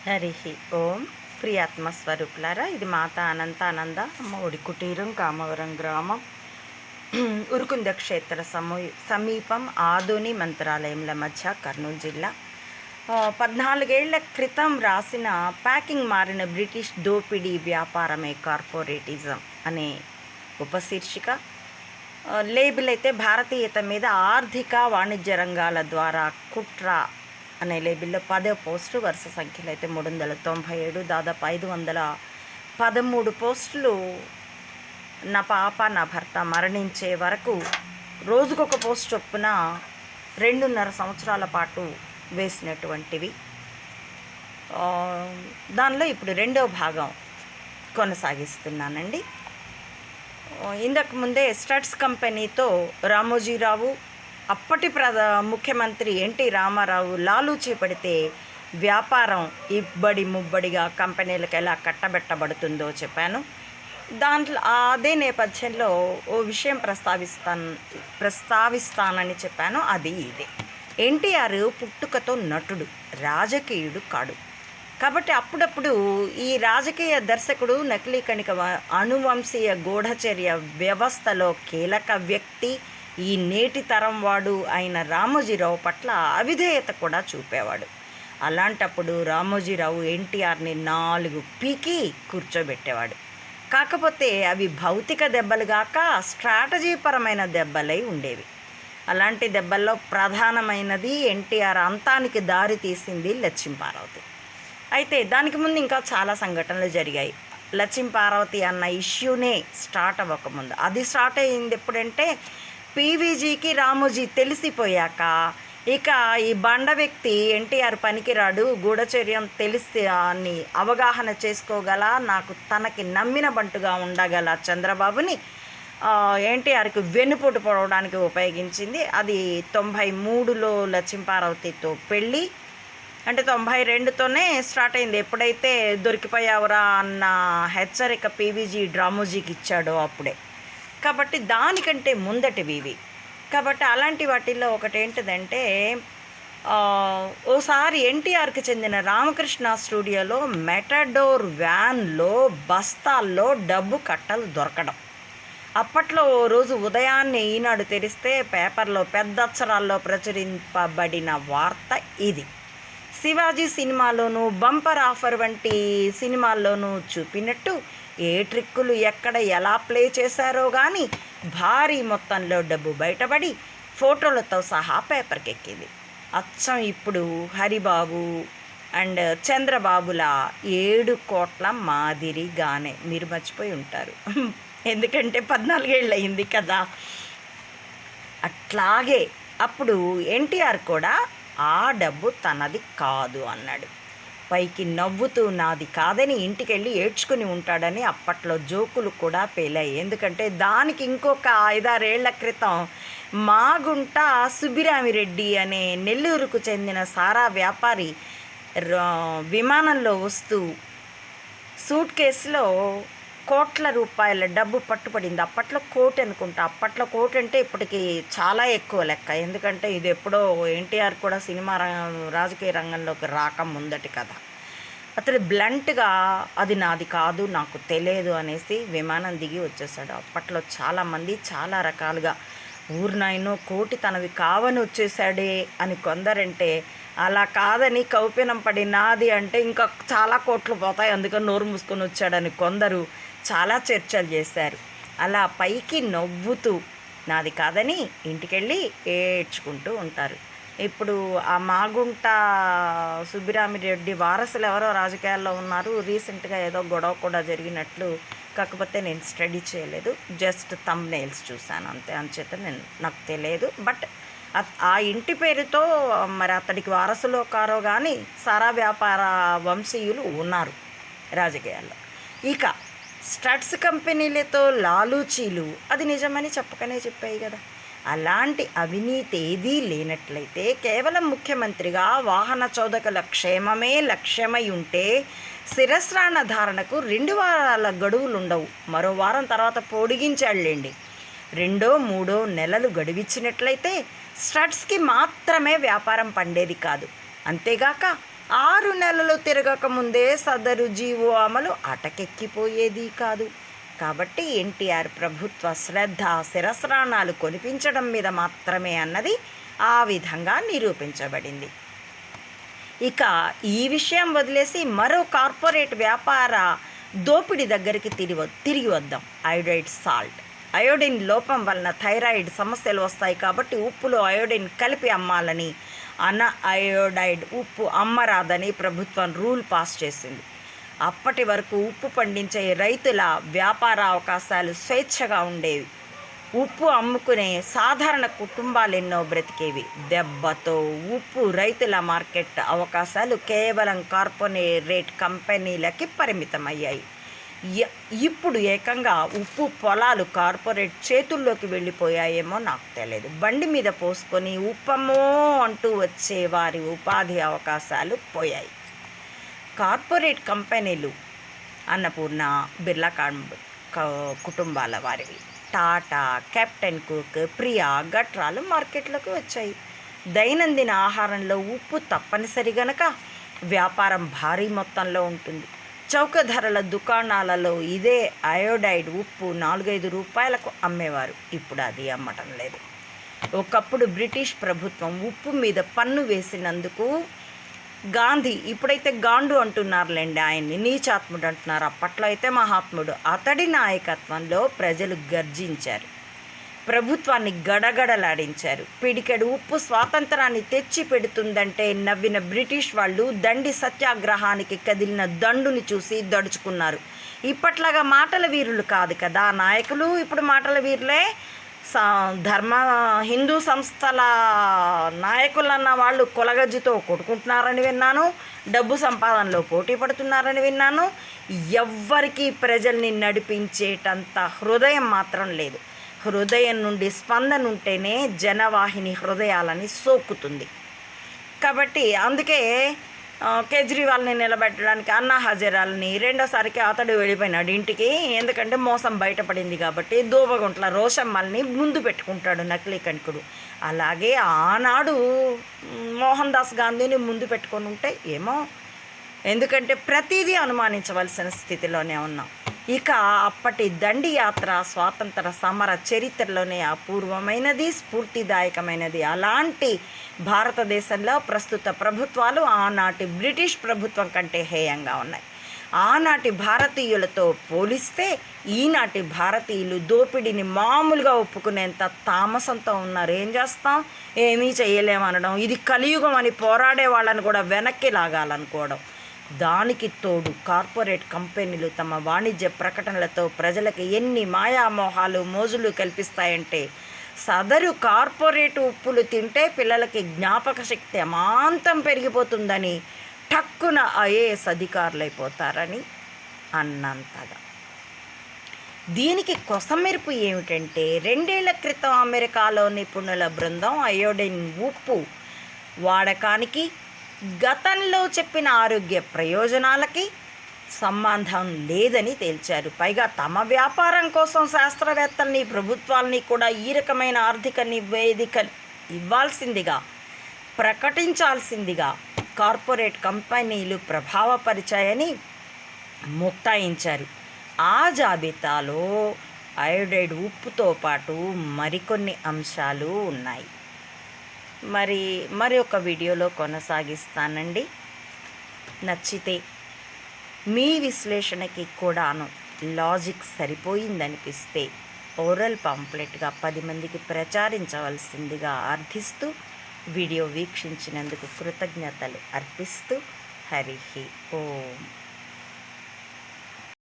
హరి ఓం ప్రియాత్మస్వరూపులారా, ఇది మాత అనంతానంద అమ్మ ఒడి కుటీరం, కామవరం గ్రామం, ఉరుకుంద క్షేత్ర సమీపం, ఆదోని మంత్రాలయంల మధ్య, కర్నూలు జిల్లా. 14 ఏళ్ల క్రితం రాసిన ప్యాకింగ్ మారిన బ్రిటిష్ దోపిడీ వ్యాపారమే కార్పొరేటిజం అనే ఉపశీర్షిక. లేబుల్ అయితే భారతీయత మీద ఆర్థిక వాణిజ్య రంగాల ద్వారా కుట్ర అనే లేబుల్లో 10వ పోస్టు. వరుస సంఖ్యలో అయితే 397, దాదాపు 513 పోస్టులు. నా పాప నా భర్త మరణించే వరకు రోజుకొక పోస్ట్ చొప్పున 2.5 సంవత్సరాల పాటు వేసినటువంటివి. దానిలో ఇప్పుడు 2వ భాగం కొనసాగిస్తున్నానండి. ఇంతకు ముందే స్టడ్స్ కంపెనీతో రామోజీరావు, అప్పటి ముఖ్యమంత్రి ఎన్టీ రామారావు లాలూచీ పడితే వ్యాపారం ఇబ్బడి ముబ్బడిగా కంపెనీలకు ఎలా కట్టబెట్టబడుతుందో చెప్పాను. దాంట్లో అదే నేపథ్యంలో ఓ విషయం ప్రస్తావిస్తానని చెప్పాను. అది ఇదే: ఎన్టీఆర్ పుట్టుకతో నటుడు, రాజకీయుడు కాడు. కాబట్టి అప్పుడప్పుడు ఈ రాజకీయ దర్శకుడు నకిలీ కణిక అనువంశీయ గూఢచర్య వ్యవస్థలో కీలక వ్యక్తి, ఈ నేటి తరం వాడు అయిన రామోజీరావు పట్ల అవిధేయత కూడా చూపేవాడు. అలాంటప్పుడు రామోజీరావు ఎన్టీఆర్ని 4 పీకి కూర్చోబెట్టేవాడు. కాకపోతే అవి భౌతిక దెబ్బలు గాక స్ట్రాటజీ పరమైన దెబ్బలై ఉండేవి. అలాంటి దెబ్బల్లో ప్రధానమైనది ఎన్టీఆర్ అంతానికి దారి తీసింది లచ్చింపార్వతి. అయితే దానికి ముందు ఇంకా చాలా సంఘటనలు జరిగాయి. లచ్చింపార్వతి అన్న ఇష్యూనే స్టార్ట్ అవ్వకముందు. అది స్టార్ట్ అయ్యింది ఎప్పుడంటే, పీవీజీకి రామోజీ తెలిసిపోయాక ఇక ఈ బండ వ్యక్తి ఎన్టీఆర్ పనికిరాడు, గూఢచర్యం తెలిసి అని అవగాహన చేసుకోగల, నాకు తనకి నమ్మిన బంటుగా ఉండగల చంద్రబాబుని ఎన్టీఆర్కి వెన్నుపోటు పొడవడానికి ఉపయోగించింది. అది 93లో లచ్చింపార్వతితో పెళ్ళి, అంటే 92తోనే స్టార్ట్ అయింది. ఎప్పుడైతే దొరికిపోయావురా అన్న హెచ్చరిక పీవీజీ రామోజీకి ఇచ్చాడో అప్పుడే. కాబట్టి దానికంటే ముందటివి ఇవి. కాబట్టి అలాంటి వాటిల్లో ఒకటి ఏంటిదంటే, ఓసారి ఎన్టీఆర్కి చెందిన రామకృష్ణ స్టూడియోలో మెటడోర్ వ్యాన్లో బస్తాల్లో డబ్బు కట్టలు దొరకడం. అప్పట్లో ఓ రోజు ఉదయాన్నే ఈనాడు తెరిస్తే పేపర్లో పెద్ద అక్షరాల్లో ప్రచురింపబడిన వార్త ఇది. శివాజీ సినిమాలోనూ, బంపర్ ఆఫర్ వంటి సినిమాల్లోనూ చూపినట్టు ఏ ట్రిక్కులు ఎక్కడ ఎలా ప్లే చేశారో కానీ భారీ మొత్తంలో డబ్బు బయటపడి ఫోటోలతో సహా పేపర్కి ఎక్కింది. అచ్చం ఇప్పుడు హరిబాబు అండ్ చంద్రబాబుల 7 కోట్ల మాదిరిగానే. మీరు మర్చిపోయి ఉంటారు, ఎందుకంటే 14 ఏళ్ళు అయింది కదా. అట్లాగే అప్పుడు ఎన్టీఆర్ కూడా ఆ డబ్బు తనది కాదు అన్నాడు. పైకి నవ్వుతూ నాది కాదని ఇంటికెళ్ళి ఏడ్చుకుని ఉంటాడని అప్పట్లో జోకులు కూడా పేలాయి. ఎందుకంటే దానికి ఇంకొక 5-6 ఏళ్ల క్రితం మాగుంట సుబ్బిరామిరెడ్డి అనే నెల్లూరుకు చెందిన సారా వ్యాపారి విమానంలో వస్తూ సూట్ కేసులో కోట్ల రూపాయల డబ్బు పట్టుపడింది. అప్పట్లో కోటి అనుకుంటా. అప్పట్లో కోటి అంటే ఇప్పటికి చాలా ఎక్కువ లెక్క. ఎందుకంటే ఇది ఎప్పుడో ఎన్టీఆర్ కూడా సినిమా రాజకీయ రంగంలోకి రాకముందటి కథ. అతడు బ్లంట్గా అది నాది కాదు, నాకు తెలియదు అనేసి విమానం దిగి వచ్చేసాడు. అప్పట్లో చాలామంది చాలా రకాలుగా ఊరినాయనో కోటి తనవి కావని వచ్చేసాడే అని కొందరంటే, అలా కాదని కౌపినం పడి నాది అంటే ఇంకా చాలా కోట్లు పోతాయి, అందుకని నోరు మూసుకొని వచ్చాడని కొందరు చాలా చర్చలు చేశారు. అలా పైకి నవ్వుతూ నాది కాదని ఇంటికెళ్ళి ఏడ్చుకుంటూ ఉంటారు. ఇప్పుడు ఆ మాగుంట సుబ్బిరామిరెడ్డి వారసులు ఎవరో రాజకీయాల్లో ఉన్నారు. రీసెంట్గా ఏదో గొడవ కూడా జరిగినట్లు, కాకపోతే నేను స్టడీ చేయలేదు, జస్ట్ థంబ్నెయిల్స్ చూశాను అంతే. అంచేత నాకు తెలియదు. బట్ ఆ ఇంటి పేరుతో మరి అతడికి వారసులో కారో కానీ సారా వ్యాపార వంశీయులు ఉన్నారు రాజకీయాల్లో. ఇక స్టడ్స్ కంపెనీలతో లాలూచీలు అది నిజమని చెప్పకనే చెప్పాయి కదా. అలాంటి అవినీతి ఏదీ లేనట్లయితే కేవలం ముఖ్యమంత్రిగా వాహన చోదకుల క్షేమమే లక్ష్యమై ఉంటే శిరస్రాణ ధారణకు 2 వారాల గడువులు ఉండవు. మరో వారం తర్వాత పొడిగించాడులేండి. 2-3 నెలలు గడువిచ్చినట్లయితే స్టడ్స్కి మాత్రమే వ్యాపారం పండేది కాదు. అంతేగాక 6 నెలలు తిరగకముందే సదరు జీవో అమలు అటకెక్కిపోయేది కాదు. కాబట్టి ఎన్టీఆర్ ప్రభుత్వ శ్రద్ధ శిరస్రాణాలు కొనిపించడం మీద మాత్రమే అన్నది ఆ విధంగా నిరూపించబడింది. ఇక ఈ విషయం వదిలేసి మరో కార్పొరేట్ వ్యాపార దోపిడీ దగ్గరికి తిరిగి వద్దాం. Iodide salt. అయోడిన్ లోపం వలన థైరాయిడ్ సమస్యలు వస్తాయి కాబట్టి ఉప్పులో అయోడిన్ కలిపి అమ్మాలని, అన అయోడైడ్ ఉప్పు అమ్మరాదని ప్రభుత్వం రూల్ పాస్ చేసింది. అప్పటి వరకు ఉప్పు పండించే రైతుల వ్యాపార అవకాశాలు స్వేచ్ఛగా ఉండేవి. ఉప్పు అమ్ముకునే సాధారణ కుటుంబాలు ఎన్నో బ్రతికేవి. దెబ్బతో ఉప్పు రైతుల మార్కెట్ అవకాశాలు కేవలం కార్పొరేట్ కంపెనీలకి పరిమితమయ్యాయి. ఇప్పుడు ఏకంగా ఉప్పు పొలాలు కార్పొరేట్ చేతుల్లోకి వెళ్ళిపోయాయేమో నాకు తెలియదు. బండి మీద పోసుకొని ఉప్పమ్మో అంటూ వచ్చే వారి ఉపాధి అవకాశాలు పోయాయి. కార్పొరేట్ కంపెనీలు అన్నపూర్ణ, బిర్లా కుటుంబాల వారివి. టాటా, కెప్టెన్ కుక్, ప్రియా, గట్రాలు మార్కెట్లోకి వచ్చాయి. దైనందిన ఆహారంలో ఉప్పు తప్పనిసరి గనక వ్యాపారం భారీ మొత్తంలో ఉంటుంది. చౌక ధరల దుకాణాలలో ఇదే అయోడైడ్ ఉప్పు 4-5 రూపాయలకు అమ్మేవారు. ఇప్పుడు అది అమ్మటం లేదు. ఒకప్పుడు బ్రిటిష్ ప్రభుత్వం ఉప్పు మీద పన్ను వేసినందుకు గాంధీ, ఇప్పుడైతే గాండు అంటున్నారులేండి, ఆయన్ని నీచాత్ముడు అంటున్నారు, అప్పట్లో అయితే మహాత్ముడు, అతడి నాయకత్వంలో ప్రజలు గర్జించారు, ప్రభుత్వాన్ని గడగడలాడించారు. పిడికెడు ఉప్పు స్వాతంత్రాన్ని తెచ్చి పెడుతుందంటే నవ్విన బ్రిటిష్ వాళ్ళు దండి సత్యాగ్రహానికి కదిలిన దండుని చూసి దడుచుకున్నారు. ఇప్పట్లాగా మాటల వీరులు కాదు కదా నాయకులు, ఇప్పుడు మాటల వీరులే. హిందూ సంస్థల నాయకులన్న వాళ్ళు కొలగజ్జితో కొట్టుకుంటున్నారని విన్నాను, డబ్బు సంపాదనలో పోటీ పడుతున్నారని విన్నాను. ఎవ్వరికీ ప్రజల్ని నడిపించేటంత హృదయం మాత్రం లేదు. హృదయం నుండి స్పందన ఉంటేనే జనవాహిని హృదయాలని సోకుతుంది. కాబట్టి అందుకే కేజ్రీవాల్ని నిలబెట్టడానికి అన్నా హజారాలని రెండోసారికి అతడు వెళ్ళిపోయినాడు ఇంటికి. ఎందుకంటే మోసం బయటపడింది కాబట్టి. దూబగుంట్ల రోషమ్మల్ని ముందు పెట్టుకుంటాడు నకిలీ కణికుడు. అలాగే ఆనాడు మోహన్ దాస్ గాంధీని ముందు పెట్టుకొని ఉంటే ఏమో, ఎందుకంటే ప్రతిదీ అనుమానించవలసిన స్థితిలోనే ఉన్నాం. ఇక అప్పటి దండి యాత్ర స్వాతంత్ర సమర చరిత్రలోనే అపూర్వమైనది, స్ఫూర్తిదాయకమైనది. అలాంటి భారతదేశంలో ప్రస్తుత ప్రభుత్వాలు ఆనాటి బ్రిటిష్ ప్రభుత్వం కంటే హేయంగా ఉన్నాయి. ఆనాటి భారతీయులతో పోలిస్తే ఈనాటి భారతీయులు దోపిడీని మామూలుగా ఒప్పుకునేంత తామసంతో ఉన్నారు. ఏం చేస్తాం, ఏమీ చేయలేమనడం, ఇది కలియుగం అని పోరాడే వాళ్ళని కూడా వెనక్కి లాగాలనుకోవడం. దానికి తోడు కార్పొరేట్ కంపెనీలు తమ వాణిజ్య ప్రకటనలతో ప్రజలకు ఎన్ని మాయామోహాలు మోజులు కల్పిస్తాయంటే, సదరు కార్పొరేట్ ఉప్పులు తింటే పిల్లలకి జ్ఞాపక శక్తి అమాంతం పెరిగిపోతుందని టక్కున ఐఏఎస్ అధికారులైపోతారని అన్నంతగా. దీనికి కొసమెరుపు ఏమిటంటే, 2 ఏళ్ల క్రితం అమెరికాలో నిపుణుల బృందం అయోడిన్ ఉప్పు వాడకానికి గతంలో చెప్పిన ఆరోగ్య ప్రయోజనాలకి సంబంధం లేదని తేల్చారు. పైగా తమ వ్యాపారం కోసం శాస్త్రవేత్తల్ని, ప్రభుత్వాల్ని కూడా ఈ రకమైన ఆర్థిక నివేదికలు ఇవ్వాల్సిందిగా, ప్రకటించాల్సిందిగా కార్పొరేట్ కంపెనీలు ప్రభావపరిచాయని ముక్తాయించారు. ఆ జాబితాలో అయోడైడ్ ఉప్పుతో పాటు మరికొన్ని అంశాలు ఉన్నాయి. మరి ఒక వీడియోలో కొనసాగిస్తానండి. నచ్చితే మీ విశ్లేషణకి కూడాను లాజిక్ సరిపోయిందనిపిస్తే ఓరల్ పాంప్లెట్గా 10 మందికి ప్రచారించవలసిందిగా అర్థిస్తూ వీడియో వీక్షించినందుకు కృతజ్ఞతలు అర్పిస్తూ హరి ఓం.